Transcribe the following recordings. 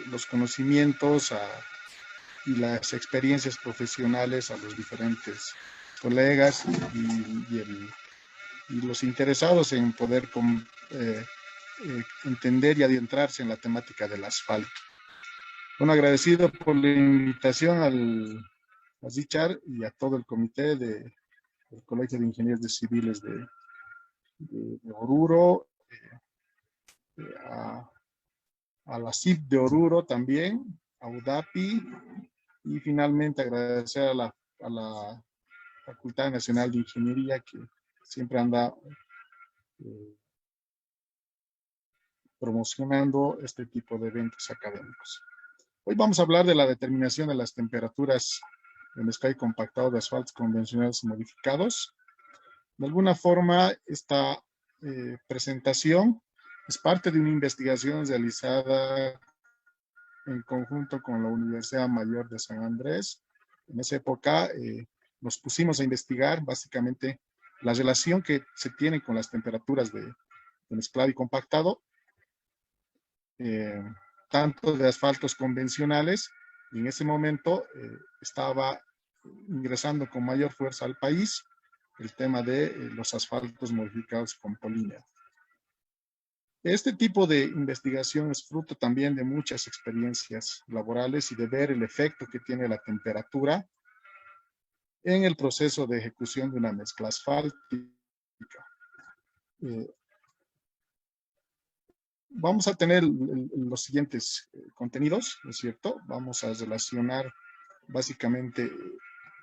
los conocimientos y las experiencias profesionales a los diferentes colegas y los interesados en poder entender y adentrarse en la temática del asfalto. Bueno, agradecido por la invitación a Zichar y a todo el comité del Colegio de Ingenieros Civiles de Oruro, a la CIP de Oruro también, a UDAPI, y finalmente agradecer a la Facultad Nacional de Ingeniería, que siempre anda promocionando este tipo de eventos académicos. Hoy vamos a hablar de la determinación de las temperaturas en sky compactado de asfaltos convencionales modificados. De alguna forma, esta presentación es parte de una investigación realizada en conjunto con la Universidad Mayor de San Andrés. En esa época nos pusimos a investigar básicamente la relación que se tiene con las temperaturas de mezclado y compactado, tanto de asfaltos convencionales, y en ese momento estaba ingresando con mayor fuerza al país el tema de los asfaltos modificados con polímero. Este tipo de investigación es fruto también de muchas experiencias laborales y de ver el efecto que tiene la temperatura en el proceso de ejecución de una mezcla asfáltica. Vamos a tener los siguientes contenidos, ¿no es cierto? Vamos a relacionar básicamente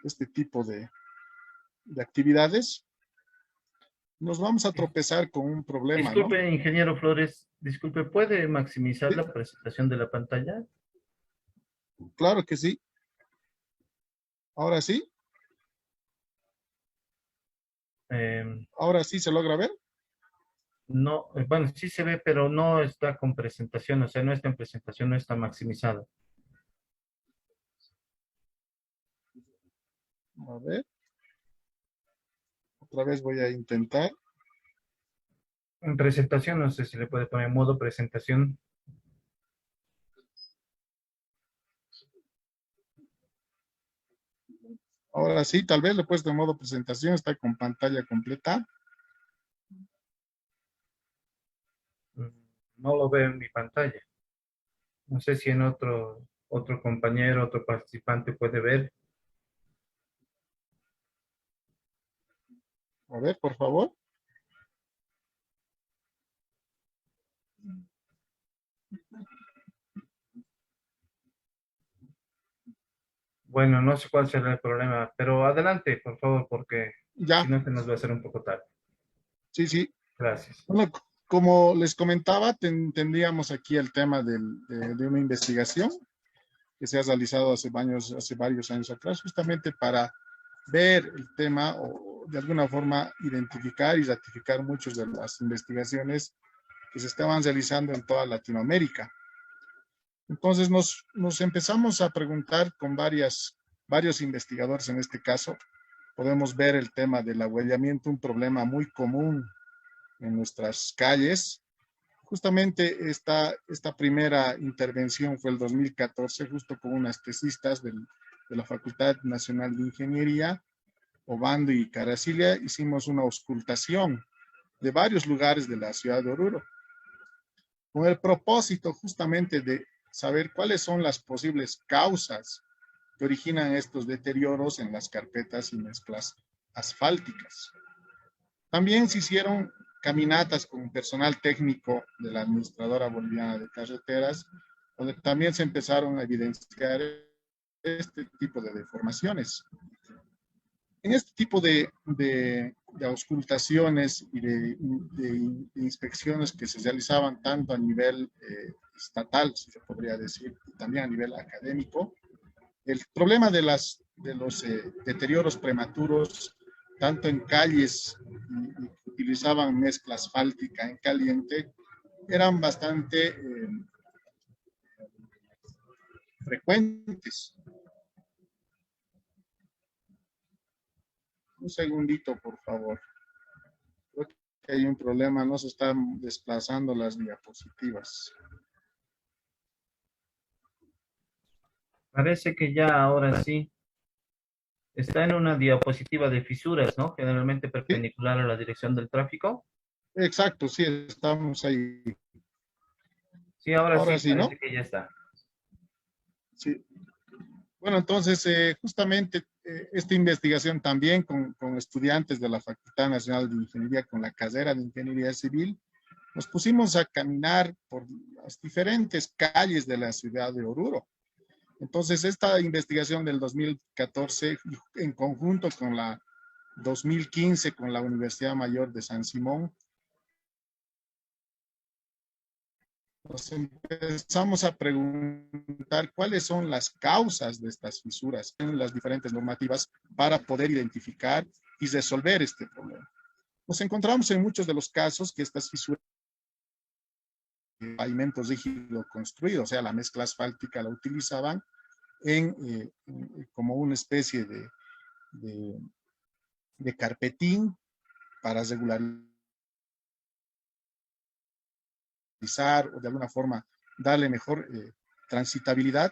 este tipo de actividades. Nos vamos a tropezar con un problema, ¿no? Disculpe, ingeniero Flores, disculpe, ¿puede maximizar Sí, la presentación de la pantalla? claro que sí. Ahora sí, Eh, ahora sí se logra ver. no, bueno, sí se ve, pero no está con presentación, o sea, no está en presentación, no está maximizado. A ver, otra vez voy a intentar. En presentación, no sé si le puede poner modo presentación. Ahora sí, tal vez lo he puesto en modo presentación, está con pantalla completa. Mm, No lo veo en mi pantalla. No sé si en otro compañero, otro participante puede ver. A ver, por favor. Bueno, no sé cuál será el problema, pero adelante, por favor, porque si Ya, no se nos va a hacer un poco tarde. sí, sí. Gracias. Bueno, como les comentaba, tendríamos aquí el tema de una investigación que se ha realizado hace varios años atrás, justamente para ver el tema o de alguna forma identificar y ratificar muchas de las investigaciones que se estaban realizando en toda Latinoamérica. Entonces nos empezamos a preguntar con varios investigadores en este caso. Podemos ver el tema del ahuellamiento, un problema muy común en nuestras calles. Justamente esta primera intervención fue el 2014, justo con unas tesistas de la Facultad Nacional de Ingeniería, Obando y Caracilia. Hicimos una auscultación de varios lugares de la ciudad de Oruro, con el propósito justamente de saber cuáles son las posibles causas que originan estos deterioros en las carpetas y mezclas asfálticas. También se hicieron caminatas con personal técnico de la Administradora Boliviana de Carreteras, donde también se empezaron a evidenciar este tipo de deformaciones. En este tipo de auscultaciones y de inspecciones que se realizaban tanto a nivel estatal, si se podría decir, y también a nivel académico, el problema de los deterioros prematuros, tanto en calles que utilizaban mezcla asfáltica en caliente, eran bastante frecuentes. Un segundito, por favor. Creo que hay un problema, no se están desplazando las diapositivas. Parece que ya ahora sí está en una diapositiva de fisuras, ¿no? Generalmente Sí, perpendicular a la dirección del tráfico. exacto, sí, estamos ahí. Sí, ahora sí Ahora sí, ¿no? parece que ya está. Sí. Bueno, entonces, justamente esta investigación también con estudiantes de la Facultad Nacional de Ingeniería, con la carrera de Ingeniería Civil, nos pusimos a caminar por las diferentes calles de la ciudad de Oruro. Entonces, esta investigación del 2014, en conjunto con la 2015, con la Universidad Mayor de San Simón, nos empezamos a preguntar cuáles son las causas de estas fisuras en las diferentes normativas para poder identificar y resolver este problema. Nos encontramos en muchos de los casos que estas fisuras pavimento rígido construido, o sea, la mezcla asfáltica la utilizaban como una especie de, de carpetín para regularizar o de alguna forma darle mejor transitabilidad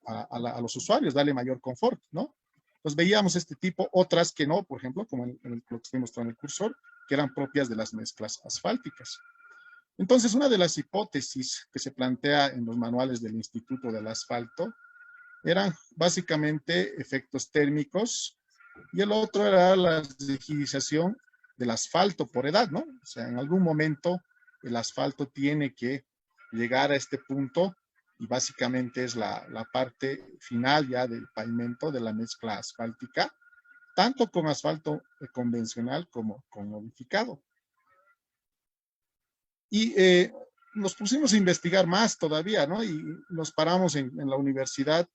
a los usuarios, darle mayor confort, ¿no? Entonces veíamos este tipo, otras que no, por ejemplo, como lo que estoy mostrando en el cursor, que eran propias de las mezclas asfálticas. Entonces, una de las hipótesis que se plantea en los manuales del Instituto del Asfalto eran básicamente efectos térmicos y el otro era la rigidización del asfalto por edad, ¿no? O sea, en algún momento el asfalto tiene que llegar a este punto y básicamente es la parte final ya del pavimento de la mezcla asfáltica, tanto con asfalto convencional como con modificado. Y nos pusimos a investigar más todavía, ¿no? Y nos paramos en la Universidad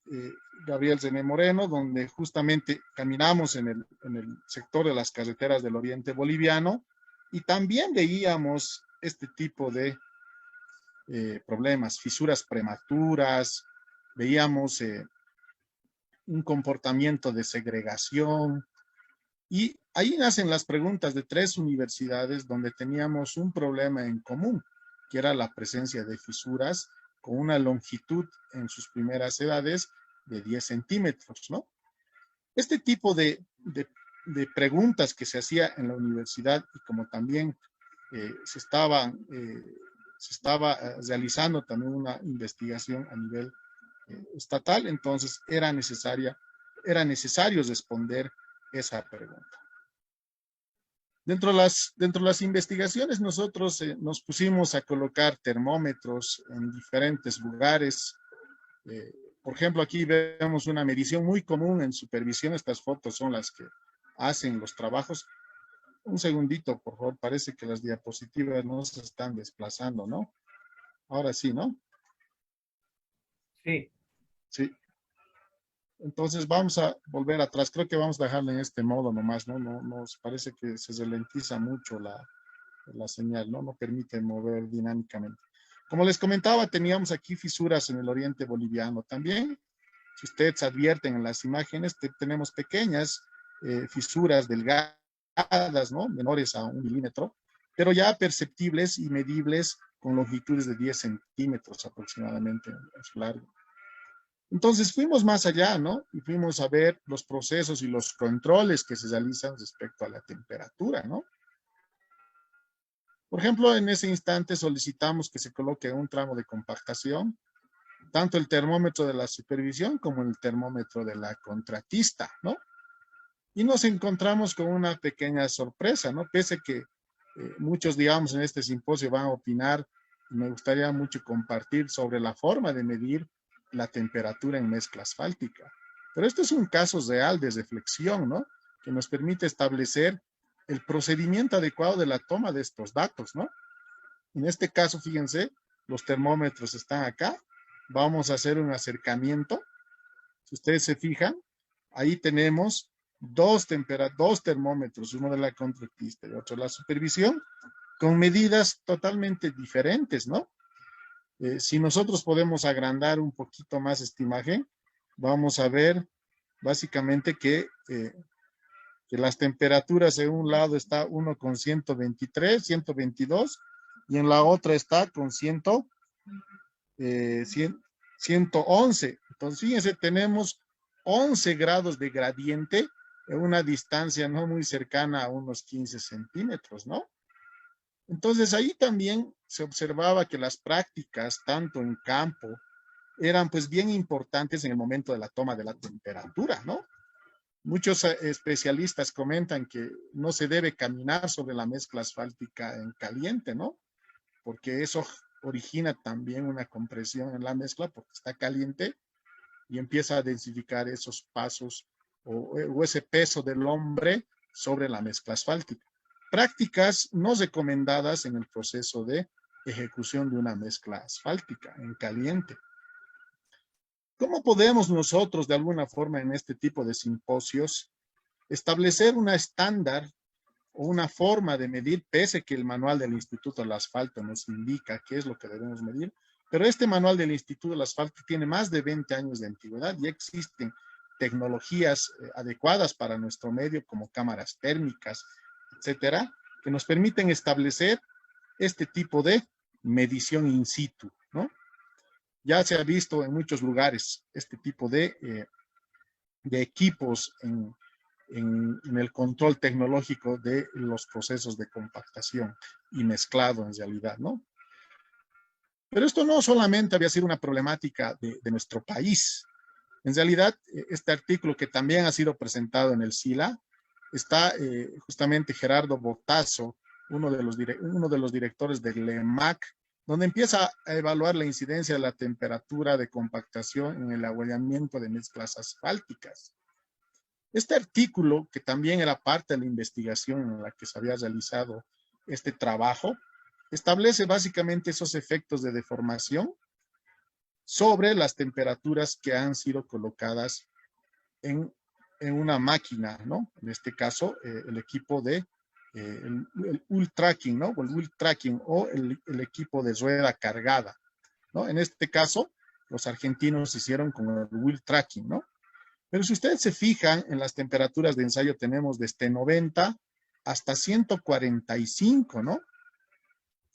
Gabriel Zené Moreno, donde justamente caminamos en el sector de las carreteras del oriente boliviano y también veíamos este tipo de problemas, fisuras prematuras, veíamos un comportamiento de segregación y ahí nacen las preguntas de tres universidades donde teníamos un problema en común, que era la presencia de fisuras con una longitud en sus primeras edades de 10 centímetros, ¿no? Este tipo de preguntas que se hacía en la universidad y como también se estaba realizando también una investigación a nivel estatal, entonces era necesario responder esa pregunta. Dentro de las investigaciones, nosotros nos pusimos a colocar termómetros en diferentes lugares. Eh, por ejemplo, aquí vemos una medición muy común en supervisión. Estas fotos son las que hacen los trabajos. Un segundito, por favor. Parece que las diapositivas no se están desplazando, ¿no? Ahora sí, ¿no? Sí, Sí. Entonces vamos a volver atrás. Creo que vamos a dejarla en este modo nomás, ¿no? Nos parece que se ralentiza mucho la señal, ¿no? No permite mover dinámicamente. Como les comentaba, teníamos aquí fisuras en el oriente boliviano también. Si ustedes advierten en las imágenes, tenemos pequeñas fisuras delgadas, ¿no? Menores a 1 milímetro, pero ya perceptibles y medibles con longitudes de 10 centímetros aproximadamente en su largo. Entonces fuimos más allá, ¿no? Y fuimos a ver los procesos y los controles que se realizan respecto a la temperatura, ¿no? Por ejemplo, en ese instante solicitamos que se coloque un tramo de compactación, tanto el termómetro de la supervisión como el termómetro de la contratista, ¿no? Y nos encontramos con una pequeña sorpresa, ¿no? Pese que muchos, digamos, en este simposio van a opinar, y me gustaría mucho compartir sobre la forma de medir la temperatura en mezcla asfáltica. Pero esto es un caso real de reflexión, ¿no? Que nos permite establecer el procedimiento adecuado de la toma de estos datos, ¿no? En este caso, fíjense, los termómetros están acá. Vamos a hacer un acercamiento. Si ustedes se fijan, ahí tenemos dos termómetros, uno de la contratista y otro de la supervisión, con medidas totalmente diferentes, ¿no? Si nosotros podemos agrandar un poquito más esta imagen, vamos a ver básicamente que las temperaturas en un lado está uno con 123, 122 y en la otra está con 100, 111. Entonces, fíjense, tenemos 11 grados de gradiente en una distancia no muy cercana a unos 15 centímetros, ¿no? Entonces, ahí también se observaba que las prácticas, tanto en campo, eran pues bien importantes en el momento de la toma de la temperatura, ¿no? Muchos especialistas comentan que no se debe caminar sobre la mezcla asfáltica en caliente, ¿no? Porque eso origina también una compresión en la mezcla porque está caliente y empieza a densificar esos pasos o ese peso del hombre sobre la mezcla asfáltica. Prácticas no recomendadas en el proceso de ejecución de una mezcla asfáltica en caliente. ¿Cómo podemos nosotros, de alguna forma, en este tipo de simposios, establecer una estándar o una forma de medir, pese que el manual del Instituto del Asfalto nos indica qué es lo que debemos medir? Pero este manual del Instituto del Asfalto tiene más de 20 años de antigüedad y existen tecnologías adecuadas para nuestro medio, como cámaras térmicas, etcétera, que nos permiten establecer este tipo de medición in situ, ¿no? Ya se ha visto en muchos lugares este tipo de equipos en el control tecnológico de los procesos de compactación y mezclado en realidad, ¿no? Pero esto no solamente había sido una problemática de nuestro país. En realidad, este artículo que también ha sido presentado en el SILA, está justamente Gerardo Botazo, uno de los directores del LEMAC, donde empieza a evaluar la incidencia de la temperatura de compactación en el agüellamiento de mezclas asfálticas. Este artículo, que también era parte de la investigación en la que se había realizado este trabajo, establece básicamente esos efectos de deformación sobre las temperaturas que han sido colocadas en una máquina, ¿no? En este caso, el equipo de el wheel tracking, ¿no? O el wheel tracking o el equipo de rueda cargada, ¿no? En este caso, los argentinos hicieron con el wheel tracking, ¿no? Pero si ustedes se fijan en las temperaturas de ensayo, tenemos desde 90 hasta 145, ¿no?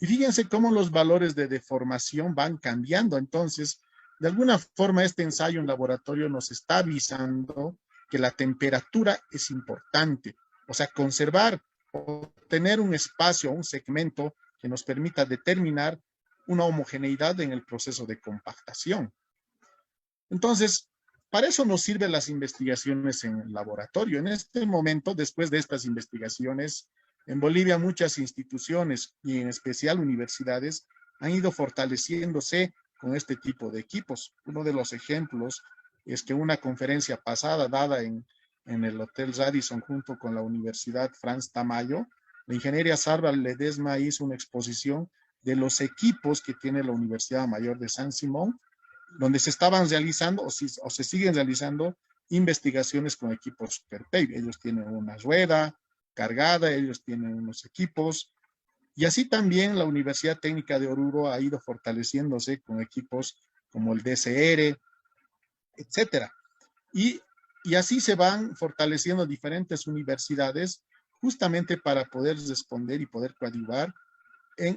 Y fíjense cómo los valores de deformación van cambiando. Entonces, de alguna forma, este ensayo en laboratorio nos está avisando que la temperatura es importante. O sea, conservar o tener un espacio, un segmento que nos permita determinar una homogeneidad en el proceso de compactación. Entonces, para eso nos sirven las investigaciones en el laboratorio. En este momento, después de estas investigaciones, en Bolivia muchas instituciones y en especial universidades han ido fortaleciéndose con este tipo de equipos. Uno de los ejemplos es que una conferencia pasada dada en el Hotel Radisson junto con la Universidad Franz Tamayo, la ingeniera Sarva Ledesma hizo una exposición de los equipos que tiene la Universidad Mayor de San Simón, donde se estaban realizando o se siguen realizando investigaciones con equipos Superpave. Ellos tienen una rueda cargada, ellos tienen unos equipos, y así también la Universidad Técnica de Oruro ha ido fortaleciéndose con equipos como el DCR, etcétera. Y así se van fortaleciendo diferentes universidades justamente para poder responder y poder coadyuvar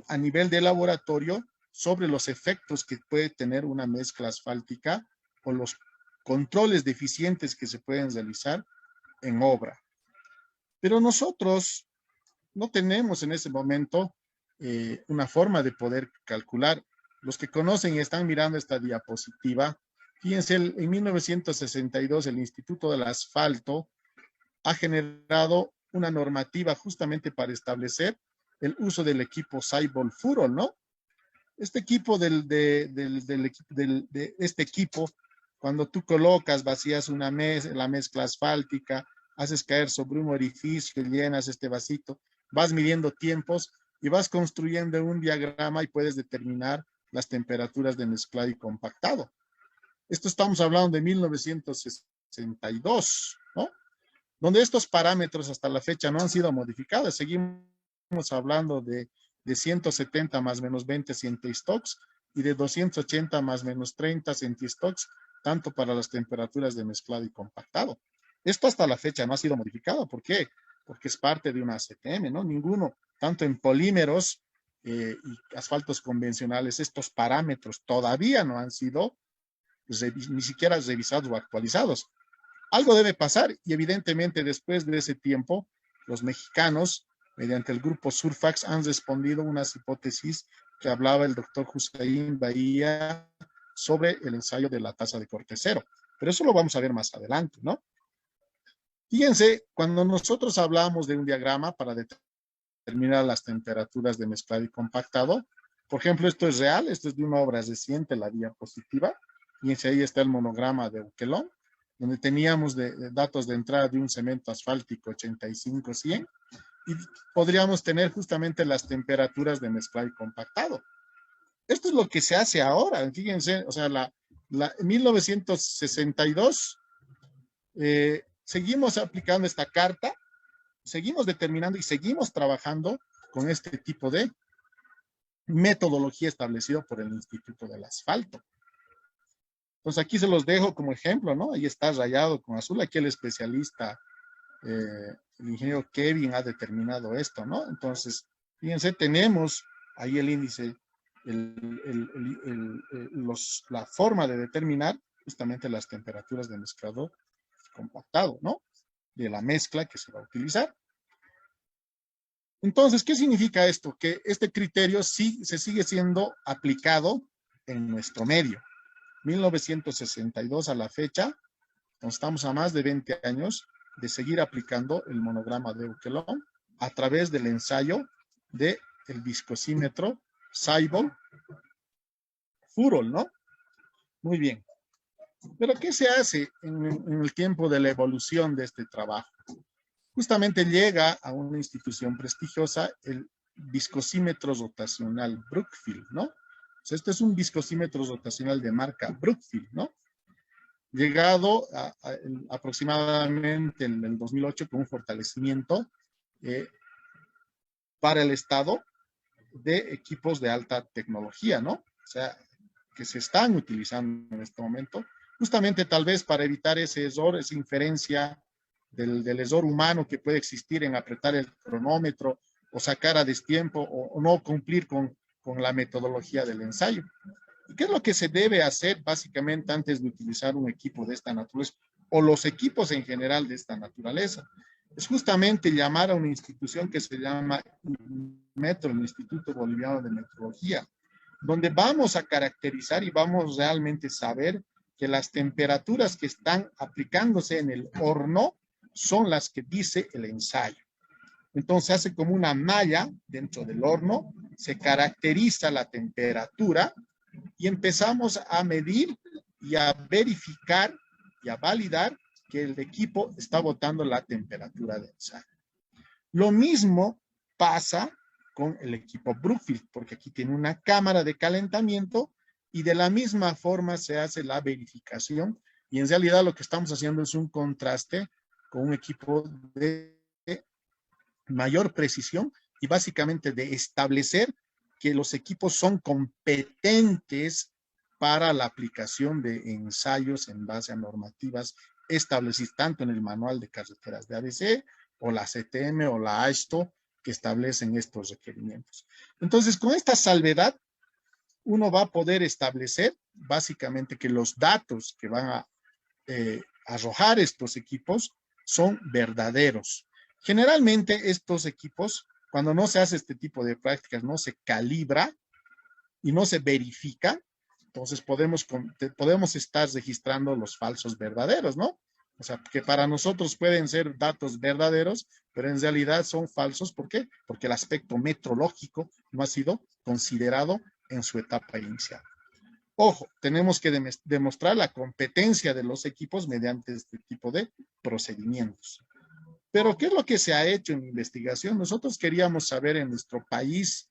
a nivel de laboratorio sobre los efectos que puede tener una mezcla asfáltica o los controles deficientes que se pueden realizar en obra. Pero nosotros no tenemos en ese momento una forma de poder calcular. Los que conocen y están mirando esta diapositiva, fíjense, en 1962 el Instituto del Asfalto ha generado una normativa justamente para establecer el uso del equipo Saibol Furol, ¿no? Este equipo de este equipo, cuando tú colocas, vacías la mezcla asfáltica, haces caer sobre un orificio, llenas este vasito, vas midiendo tiempos y vas construyendo un diagrama y puedes determinar las temperaturas de mezclado y compactado. Esto estamos hablando de 1962, ¿no? Donde estos parámetros hasta la fecha no han sido modificados. Seguimos hablando de 170 más menos 20 centistox y de 280 más menos 30 centistox, tanto para las temperaturas de mezclado y compactado. Esto hasta la fecha no ha sido modificado. ¿Por qué? Porque es parte de una CTM, ¿no? Ninguno, tanto en polímeros y asfaltos convencionales, estos parámetros todavía no han sido ni siquiera revisados o actualizados. Algo debe pasar y evidentemente después de ese tiempo, los mexicanos, mediante el grupo Surfax, han respondido unas hipótesis que hablaba el doctor Hussein Bahía sobre el ensayo de la tasa de corte cero. Pero eso lo vamos a ver más adelante, ¿no? Fíjense, cuando nosotros hablamos de un diagrama para determinar las temperaturas de mezclado y compactado, por ejemplo, esto es real, esto es de una obra reciente, la diapositiva, fíjense, ahí está el monograma de Ukelón, donde teníamos datos de entrada de un cemento asfáltico 85-100, y podríamos tener justamente las temperaturas de mezclado y compactado. Esto es lo que se hace ahora, fíjense, o sea, en 1962 seguimos aplicando esta carta, seguimos determinando y seguimos trabajando con este tipo de metodología establecida por el Instituto del Asfalto. Entonces aquí se los dejo como ejemplo, ¿no? Ahí está rayado con azul, aquí el especialista, el ingeniero Kevin ha determinado esto, ¿no? Entonces, fíjense, tenemos ahí el índice, la forma de determinar justamente las temperaturas de mezclado compactado, ¿no? De la mezcla que se va a utilizar. Entonces, ¿qué significa esto? Que este criterio sí se sigue siendo aplicado en nuestro medio. 1962 a la fecha, estamos a más de 20 años de seguir aplicando el monograma de Ukelón a través del ensayo del viscosímetro Seibel Furol, ¿no? Muy bien. Pero ¿qué se hace en el tiempo de la evolución de este trabajo? Justamente llega a una institución prestigiosa el viscosímetro rotacional Brookfield, ¿no? O sea, este es un viscosímetro rotacional de marca Brookfield, ¿no? Llegado aproximadamente en el 2008 con un fortalecimiento para el Estado de equipos de alta tecnología, ¿no? O sea, que se están utilizando en este momento, justamente tal vez para evitar ese error, esa inferencia del error humano que puede existir en apretar el cronómetro o sacar a destiempo o no cumplir con la metodología del ensayo. ¿Y qué es lo que se debe hacer básicamente antes de utilizar un equipo de esta naturaleza o los equipos en general de esta naturaleza? Es justamente llamar a una institución que se llama Metro, el Instituto Boliviano de Metrología, donde vamos a caracterizar y vamos realmente a saber que las temperaturas que están aplicándose en el horno son las que dice el ensayo. Entonces hace como una malla dentro del horno, se caracteriza la temperatura y empezamos a medir y a verificar y a validar que el equipo está botando la temperatura de ensayo. Lo mismo pasa con el equipo Brookfield, porque aquí tiene una cámara de calentamiento y de la misma forma se hace la verificación y en realidad lo que estamos haciendo es un contraste con un equipo de mayor precisión y básicamente de establecer que los equipos son competentes para la aplicación de ensayos en base a normativas establecidas tanto en el manual de carreteras de ABC o la CTM o la AISTO que establecen estos requerimientos. Entonces, con esta salvedad, uno va a poder establecer básicamente que los datos que van a arrojar estos equipos son verdaderos. Generalmente estos equipos, cuando no se hace este tipo de prácticas, no se calibra y no se verifica, entonces podemos estar registrando los falsos verdaderos, ¿no? O sea, que para nosotros pueden ser datos verdaderos, pero en realidad son falsos. ¿Por qué? Porque el aspecto metrológico no ha sido considerado en su etapa inicial. Ojo, tenemos que demostrar la competencia de los equipos mediante este tipo de procedimientos. Pero, ¿qué es lo que se ha hecho en investigación? Nosotros queríamos saber en nuestro país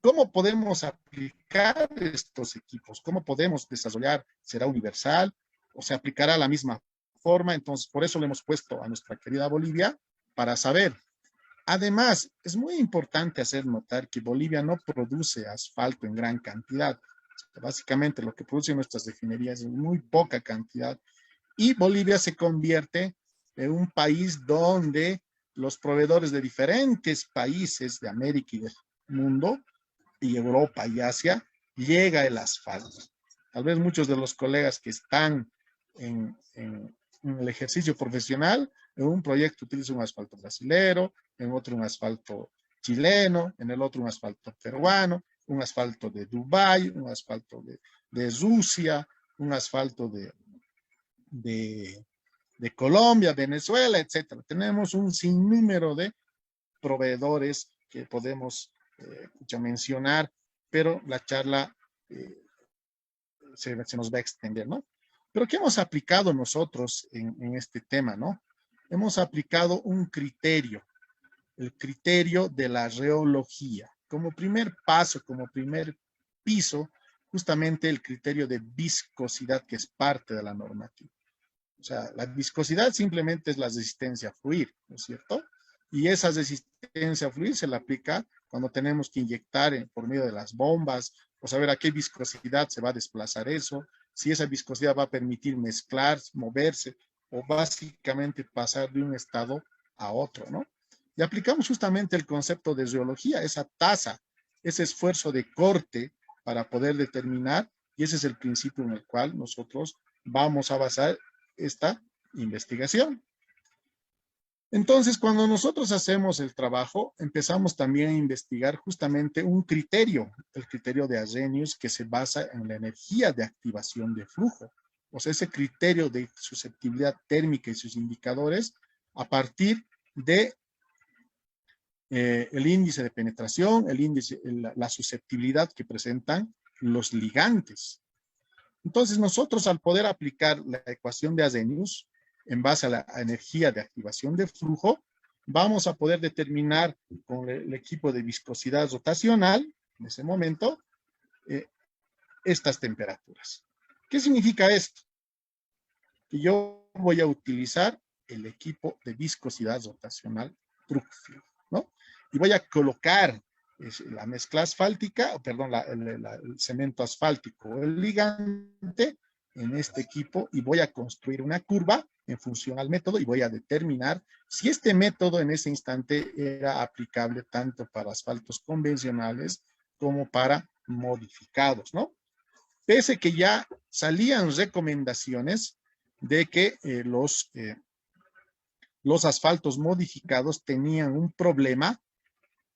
cómo podemos aplicar estos equipos, cómo podemos desarrollar, será universal o se aplicará la misma forma. Entonces, por eso le hemos puesto a nuestra querida Bolivia para saber. Además, es muy importante hacer notar que Bolivia no produce asfalto en gran cantidad. Básicamente, lo que producen nuestras refinerías es muy poca cantidad. Y Bolivia se convierte en un país donde los proveedores de diferentes países de América y del mundo, y Europa y Asia, llega el asfalto. Tal vez muchos de los colegas que están en el ejercicio profesional, en un proyecto utiliza un asfalto brasilero, en otro un asfalto chileno, en el otro un asfalto peruano, un asfalto de Dubái, un asfalto de Rusia, un asfalto de, de Colombia, Venezuela, etcétera. Tenemos un sinnúmero de proveedores que podemos mencionar, pero la charla se nos va a extender, ¿no? Pero ¿qué hemos aplicado nosotros en este tema, no? Hemos aplicado un criterio, el criterio de la reología. Como primer paso, como primer piso, justamente el criterio de viscosidad que es parte de la normativa. O sea, la viscosidad simplemente es la resistencia a fluir, ¿no es cierto? Y esa resistencia a fluir se la aplica cuando tenemos que inyectar por medio de las bombas, o saber a qué viscosidad se va a desplazar eso, si esa viscosidad va a permitir mezclar, moverse, o básicamente pasar de un estado a otro, ¿no? Y aplicamos justamente el concepto de geología, esa tasa, ese esfuerzo de corte para poder determinar, y ese es el principio en el cual nosotros vamos a basar esta investigación. Entonces, cuando nosotros hacemos el trabajo, empezamos también a investigar justamente un criterio, el criterio de Arrhenius, que se basa en la energía de activación de flujo. O sea, ese criterio de susceptibilidad térmica y sus indicadores a partir de el índice de penetración, el índice, la susceptibilidad que presentan los ligantes. Entonces, nosotros al poder aplicar la ecuación de Arrhenius en base a la energía de activación de flujo, vamos a poder determinar con el equipo de viscosidad rotacional, en ese momento, estas temperaturas. ¿Qué significa esto? Que yo voy a utilizar el equipo de viscosidad rotacional Brookfield, ¿no? Y voy a colocar la mezcla asfáltica, perdón, el cemento asfáltico, el ligante en este equipo y voy a construir una curva en función al método y voy a determinar si este método en ese instante era aplicable tanto para asfaltos convencionales como para modificados, ¿no? Pese que ya salían recomendaciones de que los asfaltos modificados tenían un problema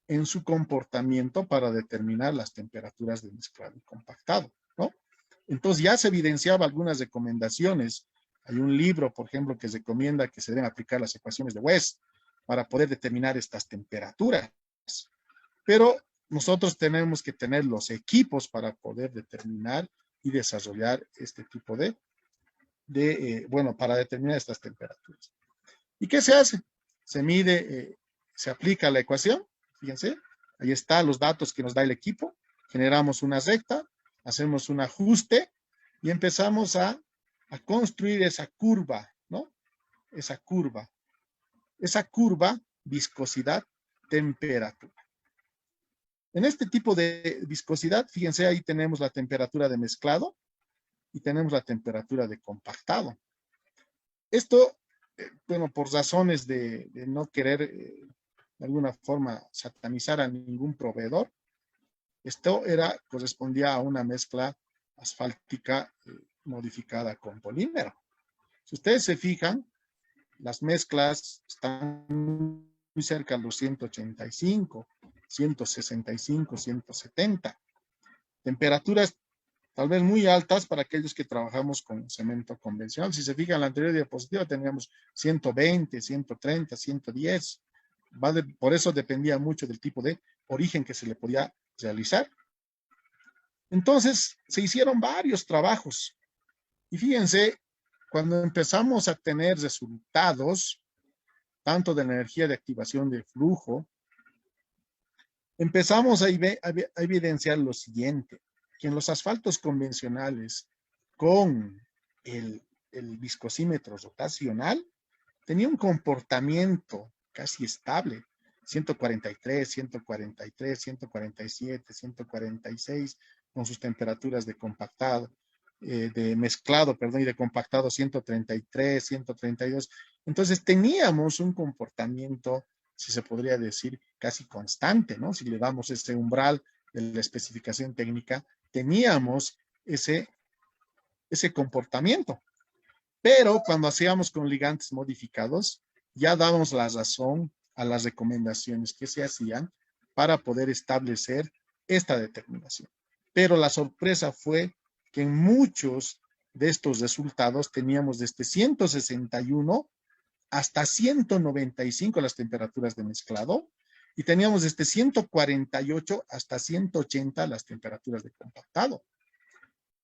en su comportamiento para determinar las temperaturas de mezclado y compactado, ¿no? Entonces ya se evidenciaba algunas recomendaciones. Hay un libro, por ejemplo, que recomienda que se deben aplicar las ecuaciones de West para poder determinar estas temperaturas. Pero nosotros tenemos que tener los equipos para poder determinar y desarrollar este tipo bueno, para determinar estas temperaturas. ¿Y qué se hace? Se mide, se aplica la ecuación, fíjense, ahí están los datos que nos da el equipo, generamos una recta, hacemos un ajuste y empezamos a construir esa curva, ¿no? Esa curva, viscosidad, temperatura. En este tipo de viscosidad, fíjense, ahí tenemos la temperatura de mezclado y tenemos la temperatura de compactado. Esto, bueno, por razones de no querer de alguna forma satanizar a ningún proveedor, esto correspondía a una mezcla asfáltica modificada con polímero. Si ustedes se fijan, las mezclas están muy cerca de los 185, 165, 170. Temperaturas tal vez muy altas para aquellos que trabajamos con cemento convencional. Si se fijan en la anterior diapositiva teníamos 120, 130, 110. Por eso dependía mucho del tipo de origen que se le podía realizar. Entonces se hicieron varios trabajos y fíjense, cuando empezamos a tener resultados, tanto de la energía de activación de flujo, empezamos a evidenciar lo siguiente, que en los asfaltos convencionales con el viscosímetro rotacional tenía un comportamiento casi estable, 143, 143, 147, 146, con sus temperaturas de compactado, de mezclado, perdón, y de compactado 133, 132. Entonces teníamos un comportamiento, si se podría decir, casi constante, ¿no? Si le damos ese umbral de la especificación técnica, teníamos ese ese comportamiento. Pero cuando hacíamos con ligantes modificados, ya dábamos la razón a las recomendaciones que se hacían para poder establecer esta determinación. Pero la sorpresa fue que en muchos de estos resultados teníamos desde 161 hasta 195 las temperaturas de mezclado y teníamos desde 148 hasta 180 las temperaturas de compactado.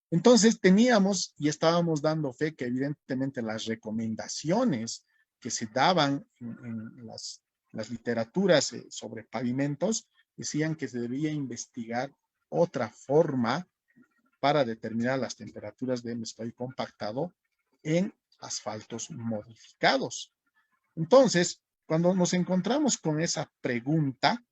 Entonces teníamos y estábamos dando fe que evidentemente las recomendaciones que se daban en las literaturas sobre pavimentos decían que se debía investigar otra forma para determinar las temperaturas de mezclado y compactado en asfaltos modificados. Entonces, cuando nos encontramos con esa pregunta,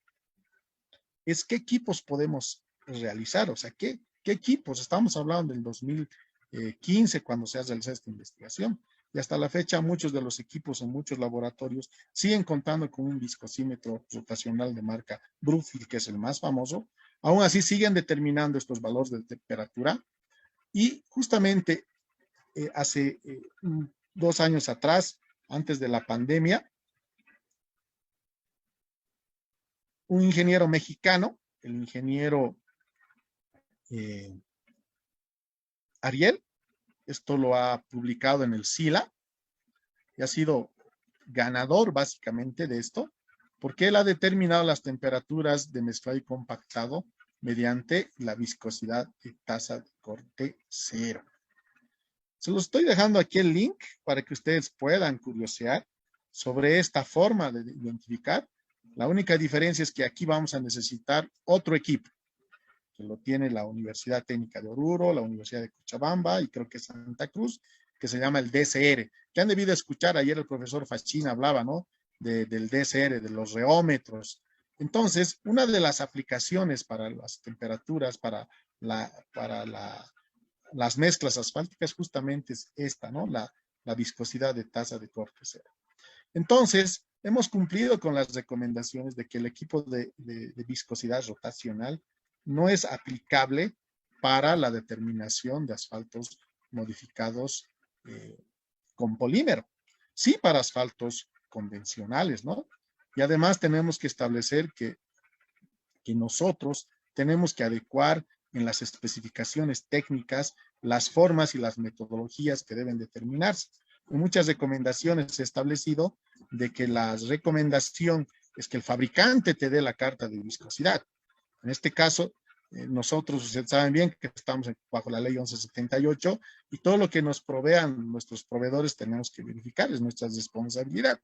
es qué equipos podemos realizar, o sea, qué equipos. Estamos hablando del 2015 cuando se ha realizado esta investigación. Y hasta la fecha muchos de los equipos en muchos laboratorios siguen contando con un viscosímetro rotacional de marca Brookfield, que es el más famoso. Aún así siguen determinando estos valores de temperatura. Y justamente hace 2 años atrás, antes de la pandemia, un ingeniero mexicano, el ingeniero Ariel, esto lo ha publicado en el SILA y ha sido ganador básicamente de esto, porque él ha determinado las temperaturas de mezclado y compactado mediante la viscosidad de tasa de corte cero. Se los estoy dejando aquí el link para que ustedes puedan curiosear sobre esta forma de identificar. La única diferencia es que aquí vamos a necesitar otro equipo, que lo tiene la Universidad Técnica de Oruro, la Universidad de Cochabamba y creo que Santa Cruz, que se llama el DCR, que han debido escuchar, ayer el profesor Fachín hablaba, ¿no? Del DCR, de los reómetros. Entonces, una de las aplicaciones para las temperaturas, las mezclas asfálticas justamente es esta, ¿no? La viscosidad de tasa de corte cero. Entonces, hemos cumplido con las recomendaciones de que el equipo de viscosidad rotacional no es aplicable para la determinación de asfaltos modificados con polímero, sí para asfaltos convencionales, ¿no? Y además tenemos que establecer que nosotros tenemos que adecuar en las especificaciones técnicas las formas y las metodologías que deben determinarse. En muchas recomendaciones se ha establecido de que la recomendación es que el fabricante te dé la carta de viscosidad. En este caso, nosotros, ustedes saben bien que estamos bajo la ley 1178 y todo lo que nos provean nuestros proveedores tenemos que verificar, es nuestra responsabilidad.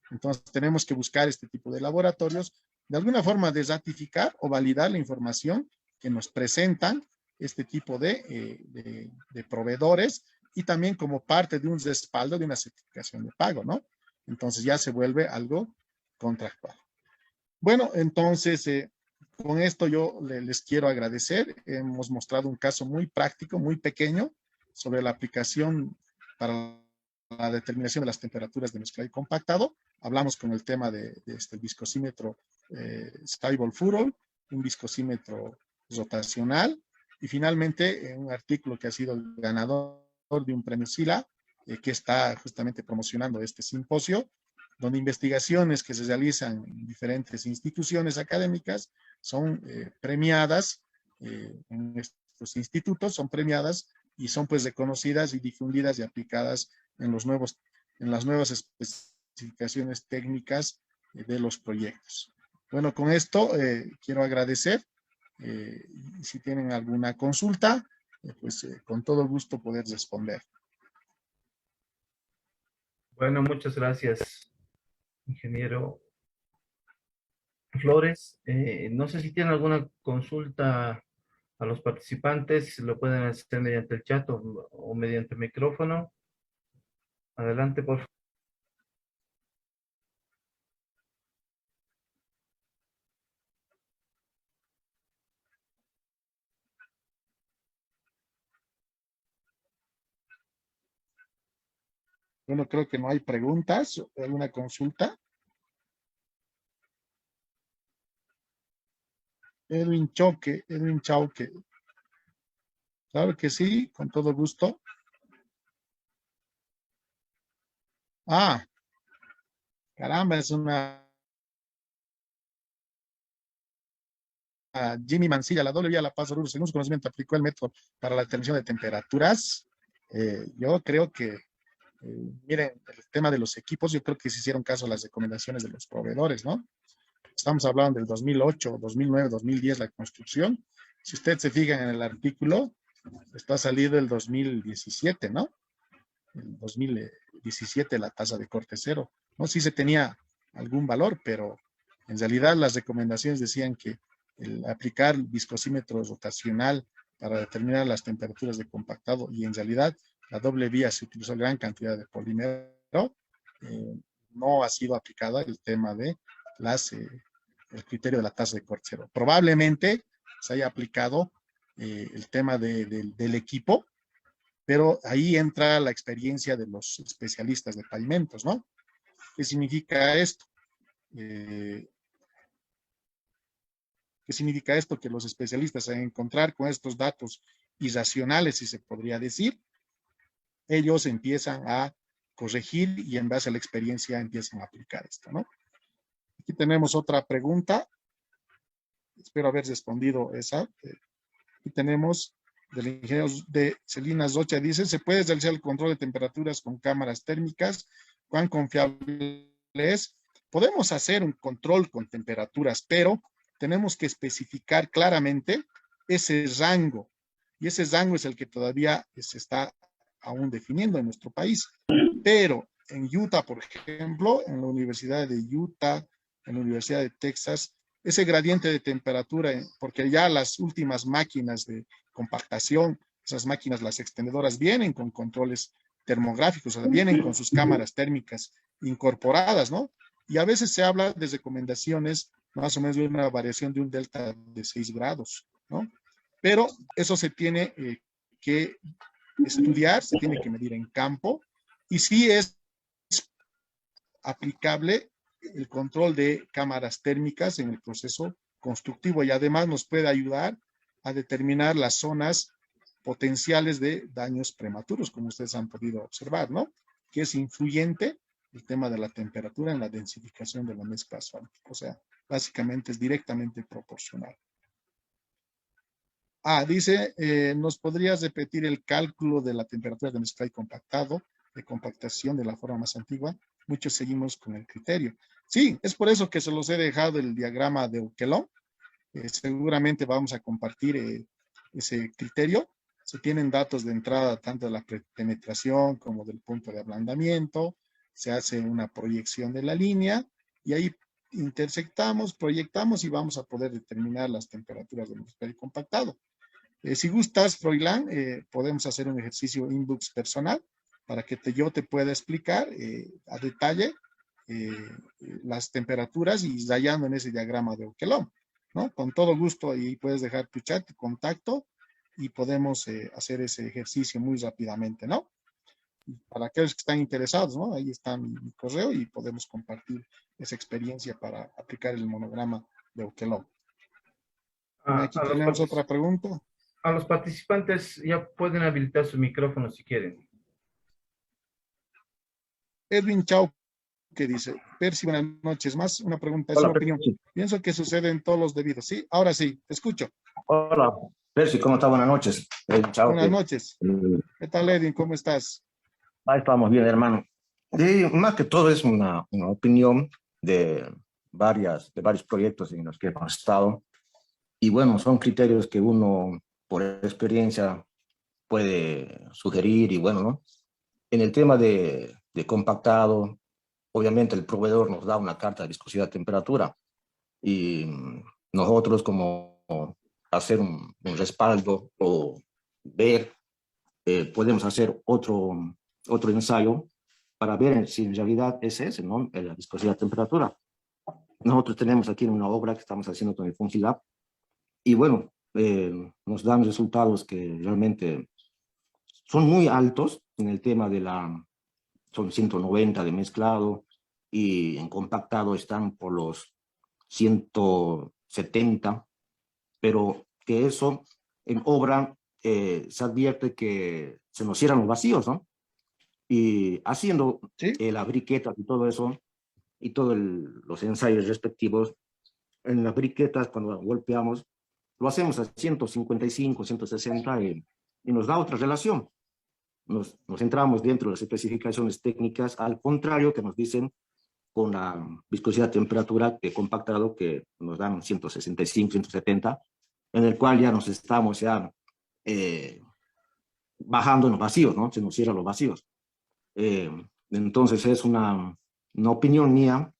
Entonces, tenemos que buscar este tipo de laboratorios, de alguna forma de ratificar o validar la información que nos presentan este tipo de proveedores y también como parte de un respaldo de una certificación de pago, ¿no? Entonces ya se vuelve algo contractual. Bueno, entonces, con esto yo les quiero agradecer. Hemos mostrado un caso muy práctico, muy pequeño, sobre la aplicación para la determinación de las temperaturas de mezclado y compactado. Hablamos con el tema de este viscosímetro Stable Furol, un viscosímetro rotacional, y finalmente un artículo que ha sido el ganador de un premio SILA, que está justamente promocionando este simposio, donde investigaciones que se realizan en diferentes instituciones académicas son premiadas, en estos institutos son premiadas y son pues reconocidas y difundidas y aplicadas en las nuevas especificaciones técnicas de los proyectos. Bueno, con esto quiero agradecer. Si tienen alguna consulta, pues con todo gusto poder responder. Bueno, muchas gracias, ingeniero Flores. No sé si tienen alguna consulta a los participantes, si lo pueden hacer mediante el chat o mediante el micrófono. Adelante, por favor. Bueno, creo que no hay preguntas, alguna consulta. Edwin Chauque, Claro que sí, con todo gusto. Ah, caramba, es una Jimmy Mancilla, la doble vía La Paz Oruro, según su conocimiento, aplicó el método para la determinación de temperaturas. Yo creo que, miren, el tema de los equipos, yo creo que se hicieron caso a las recomendaciones de los proveedores, ¿no? Estamos hablando del 2008, 2009, 2010, la construcción. Si usted se fija en el artículo, está salido el 2017, ¿no? En 2017 la tasa de corte cero. No sé si se tenía algún valor, pero en realidad las recomendaciones decían que el aplicar viscosímetro rotacional para determinar las temperaturas de compactado y en realidad la doble vía se utilizó gran cantidad de polímero, no ha sido aplicada el tema de el criterio de la tasa de corte cero. Probablemente se haya aplicado el tema del equipo, pero ahí entra la experiencia de los especialistas de pavimentos, ¿no? ¿Qué significa esto? Eh, ¿Qué significa esto? Que los especialistas, al encontrar con estos datos irracionales, si se podría decir, ellos empiezan a corregir y en base a la experiencia empiezan a aplicar esto, ¿no? Aquí tenemos otra pregunta. Espero haber respondido esa. Aquí tenemos del ingeniero de Celina Rocha, dice, ¿se puede realizar el control de temperaturas con cámaras térmicas? ¿Cuán confiable es? Podemos hacer un control con temperaturas, pero tenemos que especificar claramente ese rango. Y ese rango es el que todavía se está aún definiendo en nuestro país. Pero en Utah, por ejemplo, en la Universidad de Utah, en la Universidad de Texas, ese gradiente de temperatura, porque ya las últimas máquinas de compactación, esas máquinas, las extendedoras, vienen con controles termográficos, o sea, vienen con sus cámaras térmicas incorporadas, ¿no? Y a veces se habla de recomendaciones más o menos de una variación de un delta de 6 grados, ¿no? Pero eso se tiene que estudiar, se tiene que medir en campo, y sí es aplicable el control de cámaras térmicas en el proceso constructivo y además nos puede ayudar a determinar las zonas potenciales de daños prematuros, como ustedes han podido observar, ¿no? Que es influyente el tema de la temperatura en la densificación de la mezcla asfáltica. O sea, básicamente es directamente proporcional. Dice, ¿nos podrías repetir el cálculo de la temperatura de mezcla y compactado, de compactación de la forma más antigua? Muchos seguimos con el criterio. Sí, es por eso que se los he dejado el diagrama de Ukelón. Seguramente vamos a compartir ese criterio. Se tienen datos de entrada tanto de la penetración como del punto de ablandamiento. Se hace una proyección de la línea y ahí intersectamos, proyectamos y vamos a poder determinar las temperaturas del mezclado y compactado. Si gustas, Froilán, podemos hacer un ejercicio inbox personal para que yo te pueda explicar a detalle eh, las temperaturas y rayando en ese diagrama de Oquelón, ¿no? Con todo gusto, y puedes dejar tu chat, tu contacto, y podemos hacer ese ejercicio muy rápidamente, ¿no? Para aquellos que están interesados, ¿no? Ahí está mi correo y podemos compartir esa experiencia para aplicar el monograma de Oquelón. A, Aquí a los tenemos otra pregunta. a los participantes ya pueden habilitar su micrófono si quieren. Edwin Chau, que dice, Percy, buenas noches. Más una pregunta, es Hola, una opinión. Percy. Pienso que sucede en todos los debidos. Sí, ahora sí, te escucho. Hola, Percy, ¿cómo está? Buenas noches. Chao, Buenas noches. eh, ¿Qué tal, Edwin? ¿Cómo estás? ahí estamos bien, hermano. Y más que todo es una opinión de, de varios proyectos en los que hemos estado. Y bueno, son criterios que uno, por experiencia, puede sugerir. Y bueno, ¿no? En el tema de compactado, obviamente el proveedor nos da una carta de viscosidad de temperatura. Y nosotros como hacer un respaldo o ver, podemos hacer otro ensayo para ver si en realidad es ese, ¿no? La viscosidad de temperatura. Nosotros tenemos aquí una obra que estamos haciendo con el Fungilab y bueno, nos dan resultados que realmente son muy altos en el tema son 190 de mezclado y en compactado están por los 170, pero que eso en obra se advierte que se nos cierran los vacíos, ¿no? Y haciendo Sí, las briquetas y todo eso, y todos los ensayos respectivos, en las briquetas cuando golpeamos, lo hacemos a 155, 160 y nos da otra relación. Nos centramos dentro de las especificaciones técnicas, al contrario que nos dicen con la viscosidad temperatura de compactado que nos dan 165, 170, en el cual ya nos estamos ya bajando en los vacíos, ¿no? Se nos cierran los vacíos. Eh, entonces es una opinión mía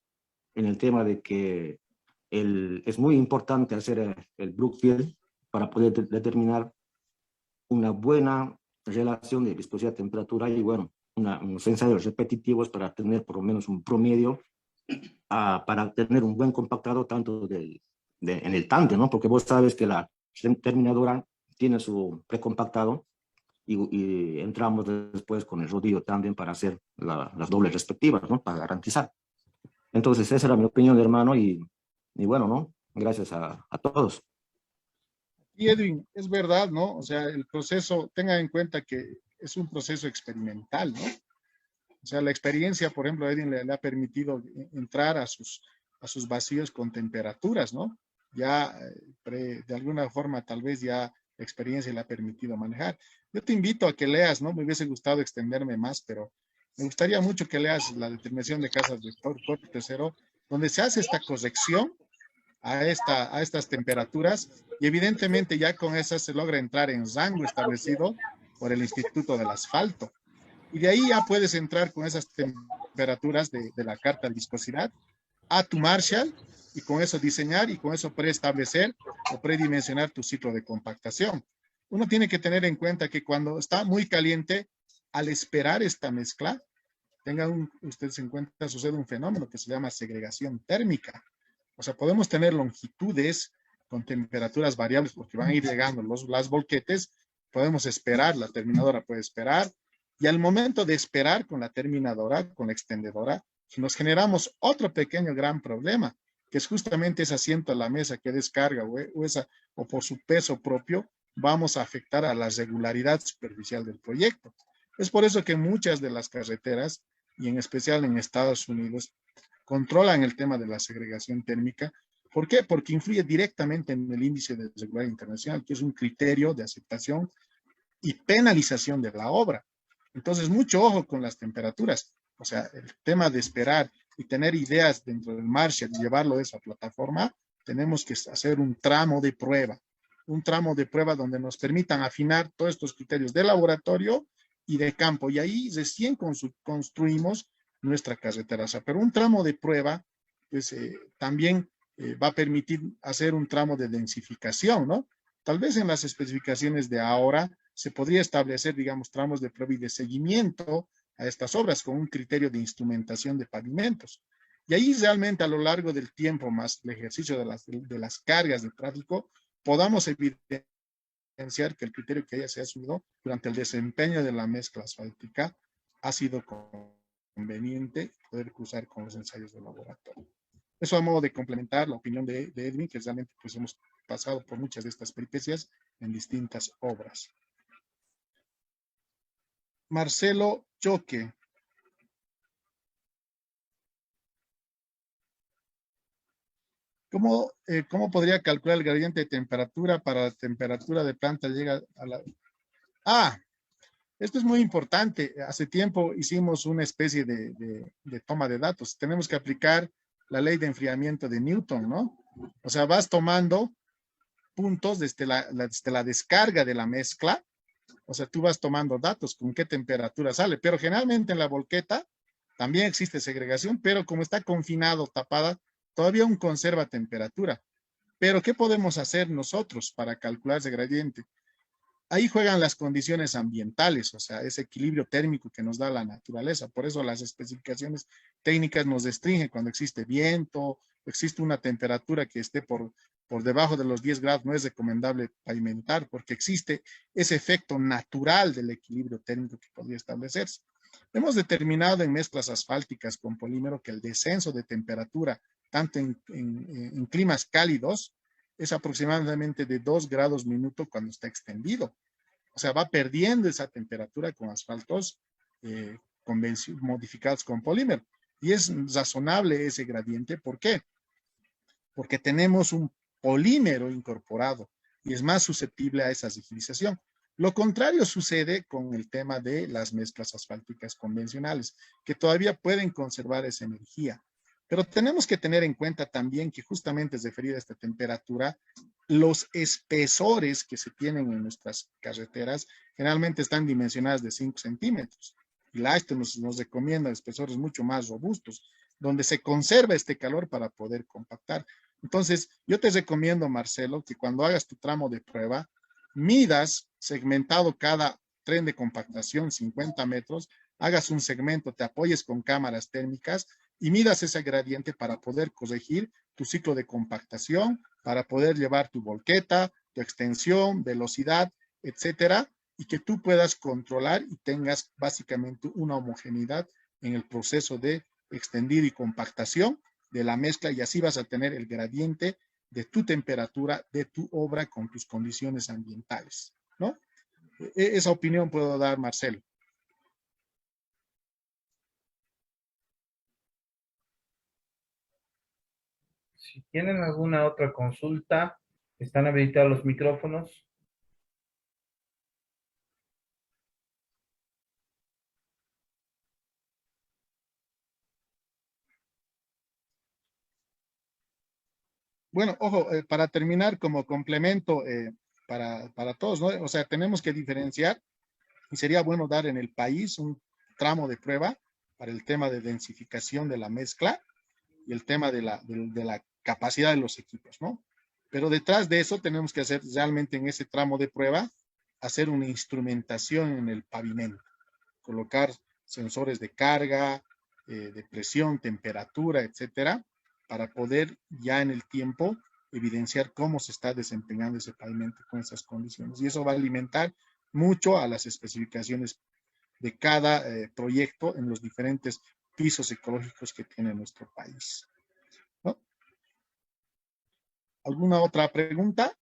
en el tema de que es muy importante hacer el Brookfield para poder determinar una buena relación de viscosidad-temperatura y, bueno, unos ensayos repetitivos para tener por lo menos un promedio, para tener un buen compactado tanto en el tándem, ¿no? Porque vos sabes que la terminadora tiene su precompactado y entramos después con el rodillo tándem para hacer las dobles respectivas, ¿no? Para garantizar. Entonces, esa era mi opinión, hermano, y bueno, ¿no? Gracias a todos. y Edwin, es verdad, ¿no? O sea, el proceso, tenga en cuenta que es un proceso experimental, ¿no? O sea, la experiencia, por ejemplo, a Edwin le ha permitido entrar a sus vacíos con temperaturas, ¿no? Ya de alguna forma tal vez ya la experiencia le ha permitido manejar. Yo te invito a que leas, ¿no? Me hubiese gustado extenderme más, pero me gustaría mucho que leas la determinación de casas de corte tercero, donde se hace esta corrección a estas temperaturas y evidentemente ya con esas se logra entrar en rango establecido por el Instituto del Asfalto. Y de ahí ya puedes entrar con esas temperaturas de la carta de viscosidad a tu Marshall y con eso diseñar y con eso preestablecer o predimensionar tu ciclo de compactación. Uno tiene que tener en cuenta que cuando está muy caliente, al esperar esta mezcla, ustedes en cuenta, sucede un fenómeno que se llama segregación térmica. O sea, podemos tener longitudes con temperaturas variables porque van a ir llegando las volquetes, podemos esperar, la terminadora puede esperar, y al momento de esperar con la terminadora, con la extendedora, nos generamos otro pequeño gran problema, que es justamente ese asiento a la mesa que descarga o por su peso propio, vamos a afectar a la regularidad superficial del proyecto. Es por eso que muchas de las carreteras, y en especial en Estados Unidos, controlan el tema de la segregación térmica. ¿Por qué? Porque influye directamente en el índice de regularidad internacional, que es un criterio de aceptación y penalización de la obra. Entonces, mucho ojo con las temperaturas. O sea, el tema de esperar y tener ideas dentro del Marshall y llevarlo a esa plataforma, tenemos que hacer un tramo de prueba donde nos permitan afinar todos estos criterios de laboratorio y de campo. Y ahí recién construimos nuestra carretera. O sea, pero un tramo de prueba, pues también va a permitir hacer un tramo de densificación, ¿no? Tal vez en las especificaciones de ahora se podría establecer, digamos, tramos de prueba y de seguimiento a estas obras con un criterio de instrumentación de pavimentos. Y ahí realmente a lo largo del tiempo, más el ejercicio de las cargas de tráfico, podamos evidenciar que el criterio que ya se ha asumido durante el desempeño de la mezcla asfáltica ha sido conveniente poder cruzar con los ensayos de laboratorio. Eso a modo de complementar la opinión de Edwin, que realmente pues hemos pasado por muchas de estas peripecias en distintas obras. Marcelo Choque. ¿Cómo podría calcular el gradiente de temperatura para la temperatura de planta llega a la... Ah, esto es muy importante. Hace tiempo hicimos una especie de toma de datos. Tenemos que aplicar la ley de enfriamiento de Newton, ¿no? O sea, vas tomando puntos desde la descarga de la mezcla. O sea, tú vas tomando datos con qué temperatura sale. Pero generalmente en la volqueta también existe segregación, pero como está confinado, tapada, todavía aún conserva temperatura. Pero ¿qué podemos hacer nosotros para calcular ese gradiente? Ahí juegan las condiciones ambientales, o sea, ese equilibrio térmico que nos da la naturaleza. Por eso las especificaciones técnicas nos restringen cuando existe viento, existe una temperatura que esté por debajo de los 10 grados, no es recomendable pavimentar porque existe ese efecto natural del equilibrio térmico que podría establecerse. Hemos determinado en mezclas asfálticas con polímero que el descenso de temperatura, tanto en climas cálidos, es aproximadamente de 2 grados minuto cuando está extendido. o sea, va perdiendo esa temperatura con asfaltos modificados con polímero. Y es razonable ese gradiente. ¿Por qué? Porque tenemos un polímero incorporado y es más susceptible a esa rigidización. Lo contrario sucede con el tema de las mezclas asfálticas convencionales, que todavía pueden conservar esa energía. Pero tenemos que tener en cuenta también que justamente es referida a esta temperatura, los espesores que se tienen en nuestras carreteras generalmente están dimensionadas de 5 centímetros. Y la AISTO nos recomienda espesores mucho más robustos, donde se conserva este calor para poder compactar. Entonces, yo te recomiendo, Marcelo, que cuando hagas tu tramo de prueba, midas segmentado cada tren de compactación, 50 metros, hagas un segmento, te apoyes con cámaras térmicas y midas ese gradiente para poder corregir tu ciclo de compactación, para poder llevar tu volqueta, tu extensión, velocidad, etcétera, y que tú puedas controlar y tengas básicamente una homogeneidad en el proceso de extendido y compactación de la mezcla, y así vas a tener el gradiente de tu temperatura, de tu obra con tus condiciones ambientales, ¿no? Esa opinión puedo dar, Marcelo. Si tienen alguna otra consulta, están habilitados los micrófonos. Bueno, ojo, para terminar como complemento para todos, ¿no? O sea, tenemos que diferenciar y sería bueno dar en el país un tramo de prueba para el tema de densificación de la mezcla y el tema de la capacidad de los equipos, ¿no? Pero detrás de eso tenemos que hacer realmente en ese tramo de prueba, hacer una instrumentación en el pavimento, colocar sensores de carga, de presión, temperatura, etcétera, para poder ya en el tiempo evidenciar cómo se está desempeñando ese pavimento con esas condiciones. Y eso va a alimentar mucho a las especificaciones de cada proyecto en los diferentes pisos ecológicos que tiene nuestro país, ¿no? ¿Alguna otra pregunta?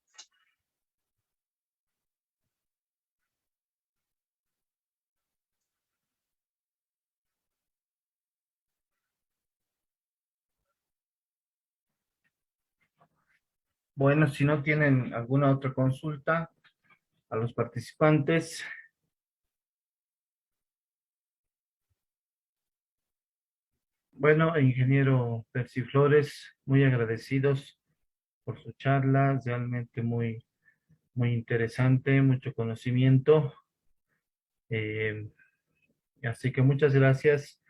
Bueno, si no tienen alguna otra consulta a los participantes, bueno, ingeniero Percy Flores, muy agradecidos por su charla, realmente muy interesante, mucho conocimiento. Eh, Así que muchas gracias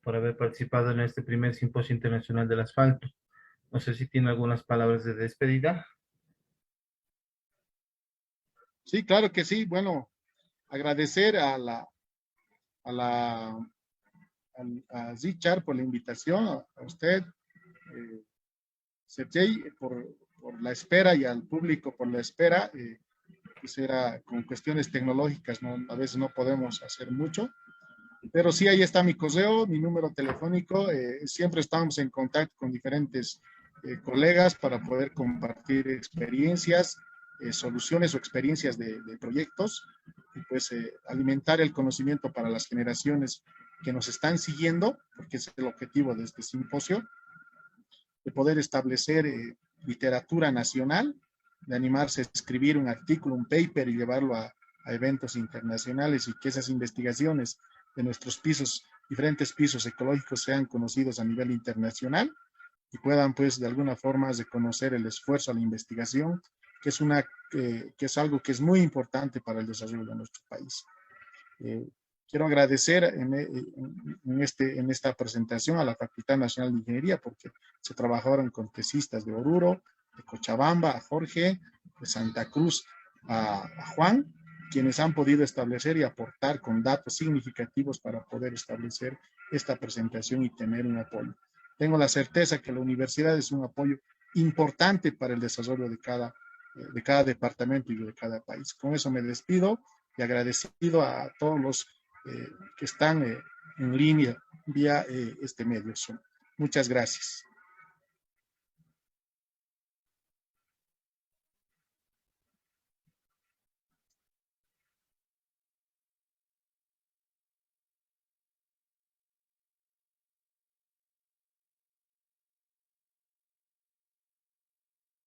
por haber participado en este primer Simposio Internacional del Asfalto. No sé si tiene algunas palabras de despedida. Sí, claro que sí. Bueno, agradecer a la a Zichar por la invitación, a usted, Sergey, por la espera y al público por la espera. Pues era con cuestiones tecnológicas, ¿no? A veces no podemos hacer mucho, pero sí, ahí está mi correo, mi número telefónico. Siempre estamos en contacto con diferentes colegas para poder compartir experiencias, soluciones o experiencias de proyectos y pues alimentar el conocimiento para las generaciones que nos están siguiendo, porque ese es el objetivo de este simposio, de poder establecer literatura nacional, de animarse a escribir un artículo, un paper y llevarlo a eventos internacionales y que esas investigaciones de nuestros pisos, diferentes pisos ecológicos sean conocidos a nivel internacional y puedan pues de alguna forma reconocer el esfuerzo a la investigación, que es, que es algo que es muy importante para el desarrollo de nuestro país. Quiero agradecer en esta presentación a la Facultad Nacional de Ingeniería porque se trabajaron con tesistas de Oruro, de Cochabamba, a Jorge, de Santa Cruz, a Juan, quienes han podido establecer y aportar con datos significativos para poder establecer esta presentación y tener un apoyo. Tengo la certeza que la universidad es un apoyo importante para el desarrollo de cada departamento y de cada país. Con eso me despido y agradecido a todos los que están en línea vía este medio. Muchas gracias.